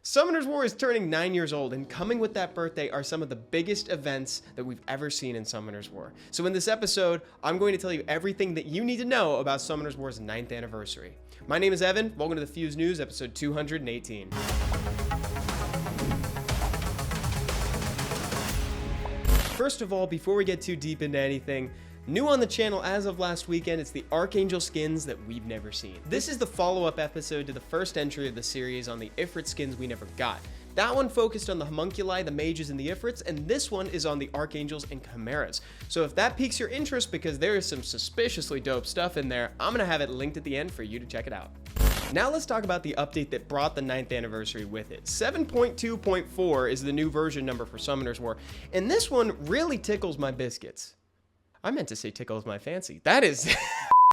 Summoner's War is turning 9 years old, and coming with that birthday are some of the biggest events that we've ever seen in Summoner's War. So in this episode, I'm going to tell you everything that you need to know about Summoner's War's 9th anniversary. My name is Evan, welcome to the Fuse News, episode 218. First of all, before we get too deep into anything, new on the channel as of last weekend, it's the Archangel skins that we've never seen. This is the follow-up episode to the first entry of the series on the Ifrit skins we never got. That one focused on the homunculi, the mages, and the Ifrits, and this one is on the Archangels and Chimeras. So if that piques your interest because there is some suspiciously dope stuff in there, I'm gonna have it linked at the end for you to check it out. Now let's talk about the update that brought the 9th anniversary with it. 7.2.4 is the new version number for Summoner's War, and this one really tickles my biscuits. I meant to say tickles my fancy. That is...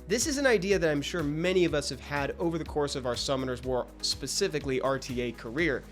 This is an idea that I'm sure many of us have had over the course of our Summoner's War, specifically RTA career.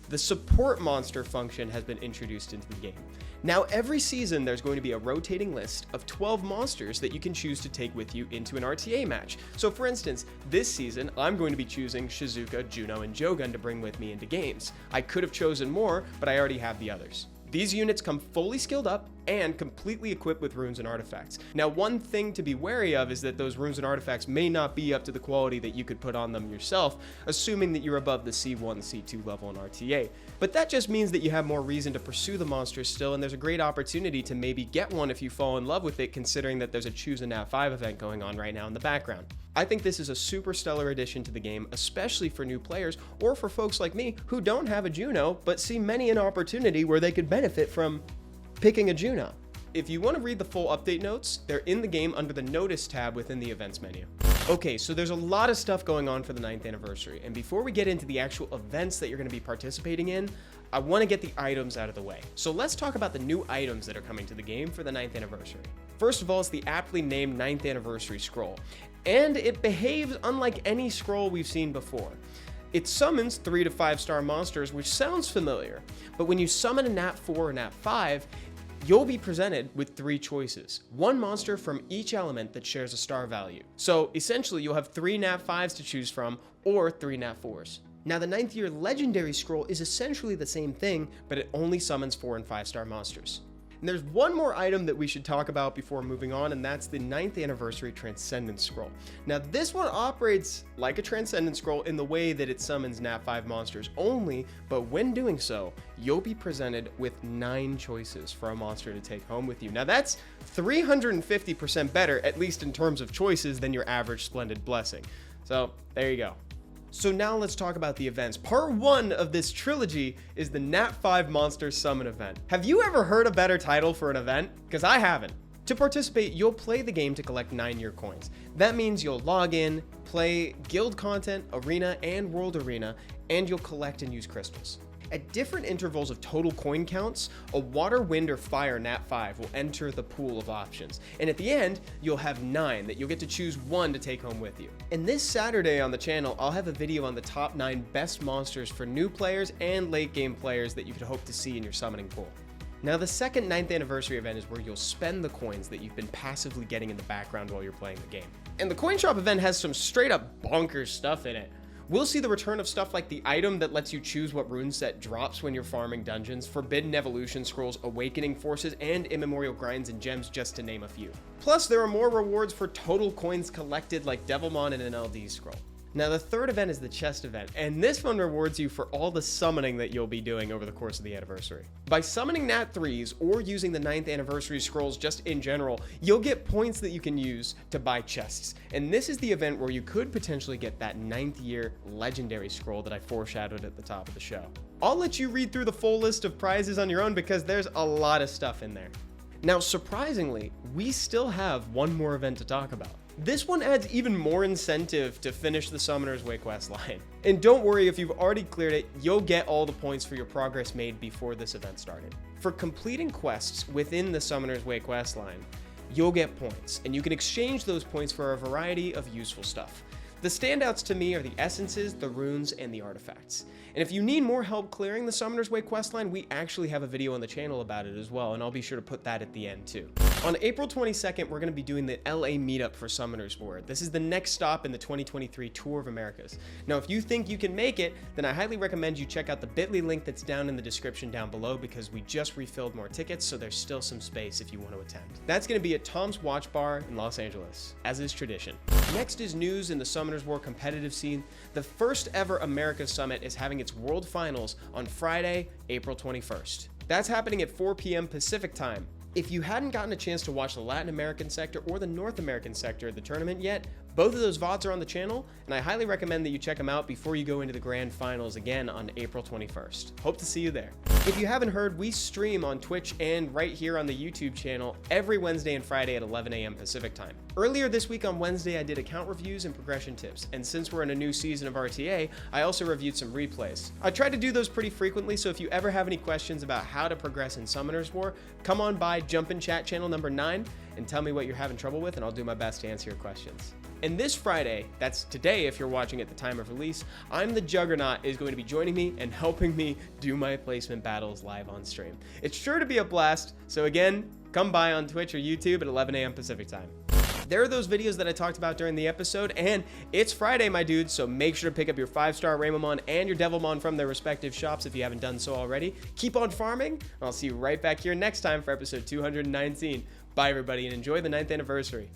The support monster function has been introduced into the game. Now every season there's going to be a rotating list of 12 monsters that you can choose to take with you into an RTA match. So for instance, this season I'm going to be choosing Shizuka, Juno, and Jogun to bring with me into games. I could have chosen more, but I already have the others. These units come fully skilled up and completely equipped with runes and artifacts. Now, one thing to be wary of is that those runes and artifacts may not be up to the quality that you could put on them yourself, assuming that you're above the C1, C2 level in RTA. But that just means that you have more reason to pursue the monsters still, and there's a great opportunity to maybe get one if you fall in love with it, considering that there's a Choose a Nat 5 event going on right now in the background. I think this is a super stellar addition to the game, especially for new players, or for folks like me who don't have a Juno, but see many an opportunity where they could benefit from picking a Juno. If you want to read the full update notes, they're in the game under the Notice tab within the Events menu. Okay, so there's a lot of stuff going on for the 9th anniversary, and before we get into the actual events that you're going to be participating in, I want to get the items out of the way. So let's talk about the new items that are coming to the game for the 9th anniversary. First of all, it's the aptly named 9th anniversary scroll, and it behaves unlike any scroll we've seen before. It summons 3 to 5 star monsters, which sounds familiar, but when you summon a Nat 4 or Nat 5, you'll be presented with 3 choices. One monster from each element that shares a star value. So essentially you'll have 3 Nat 5s to choose from, or 3 Nat 4s. Now the 9th year legendary scroll is essentially the same thing, but it only summons 4 and 5 star monsters. And there's one more item that we should talk about before moving on, and that's the 9th anniversary Transcendence Scroll. Now this one operates like a Transcendence Scroll in the way that it summons Nat 5 monsters only, but when doing so, you'll be presented with 9 choices for a monster to take home with you. Now that's 350% better, at least in terms of choices, than your average Splendid Blessing. So there you go. So now let's talk about the events. Part 1 of this trilogy is the Nat 5 Monster Summon event. Have you ever heard a better title for an event? Because I haven't. To participate, you'll play the game to collect 9-year coins. That means you'll log in, play guild content, arena, and world arena, and you'll collect and use crystals. At different intervals of total coin counts, a water, wind, or fire Nat 5 will enter the pool of options. And at the end, you'll have 9 that you'll get to choose 1 to take home with you. And this Saturday on the channel, I'll have a video on the top 9 best monsters for new players and late game players that you could hope to see in your summoning pool. Now the second 9th anniversary event is where you'll spend the coins that you've been passively getting in the background while you're playing the game. And the coin shop event has some straight up bonkers stuff in it. We'll see the return of stuff like the item that lets you choose what rune set drops when you're farming dungeons, Forbidden Evolution Scrolls, Awakening Forces, and Immemorial Grinds and Gems, just to name a few. Plus, there are more rewards for total coins collected like Devilmon and an LD scroll. Now the third event is the chest event, and this one rewards you for all the summoning that you'll be doing over the course of the anniversary. By summoning Nat 3s or using the 9th anniversary scrolls just in general, you'll get points that you can use to buy chests. And this is the event where you could potentially get that 9th year legendary scroll that I foreshadowed at the top of the show. I'll let you read through the full list of prizes on your own because there's a lot of stuff in there. Now surprisingly, we still have one more event to talk about. This one adds even more incentive to finish the Summoner's Way quest line. And don't worry, if you've already cleared it, you'll get all the points for your progress made before this event started. For completing quests within the Summoner's Way quest line, you'll get points, and you can exchange those points for a variety of useful stuff. The standouts to me are the essences, the runes, and the artifacts. And if you need more help clearing the Summoner's Way questline, we actually have a video on the channel about it as well, and I'll be sure to put that at the end too. On April 22nd, we're going to be doing the LA meetup for Summoners War. This is the next stop in the 2023 Tour of Americas. Now, if you think you can make it, then I highly recommend you check out the bit.ly link that's down in the description down below because we just refilled more tickets, so there's still some space if you want to attend. That's going to be at Tom's Watch Bar in Los Angeles, as is tradition. Next is news in the Summoners War competitive scene. The first ever Americas Summit is having its World Finals on Friday, April 21st. That's happening at 4 p.m. Pacific time. If you hadn't gotten a chance to watch the Latin American sector or the North American sector of the tournament yet, both of those VODs are on the channel, and I highly recommend that you check them out before you go into the grand finals again on April 21st. Hope to see you there. If you haven't heard, we stream on Twitch and right here on the YouTube channel every Wednesday and Friday at 11 a.m. Pacific time. Earlier this week on Wednesday, I did account reviews and progression tips, and since we're in a new season of RTA, I also reviewed some replays. I try to do those pretty frequently, so if you ever have any questions about how to progress in Summoners War, come on by Jump in Chat channel number 9 and tell me what you're having trouble with, and I'll do my best to answer your questions. And this Friday, that's today if you're watching at the time of release, I'm the Juggernaut is going to be joining me and helping me do my placement battles live on stream. It's sure to be a blast, so again, come by on Twitch or YouTube at 11 a.m. Pacific time. There are those videos that I talked about during the episode, and it's Friday, my dudes, so make sure to pick up your 5-star Raymomon and your Devilmon from their respective shops if you haven't done so already. Keep on farming, and I'll see you right back here next time for episode 219. Bye, everybody, and enjoy the 9th anniversary.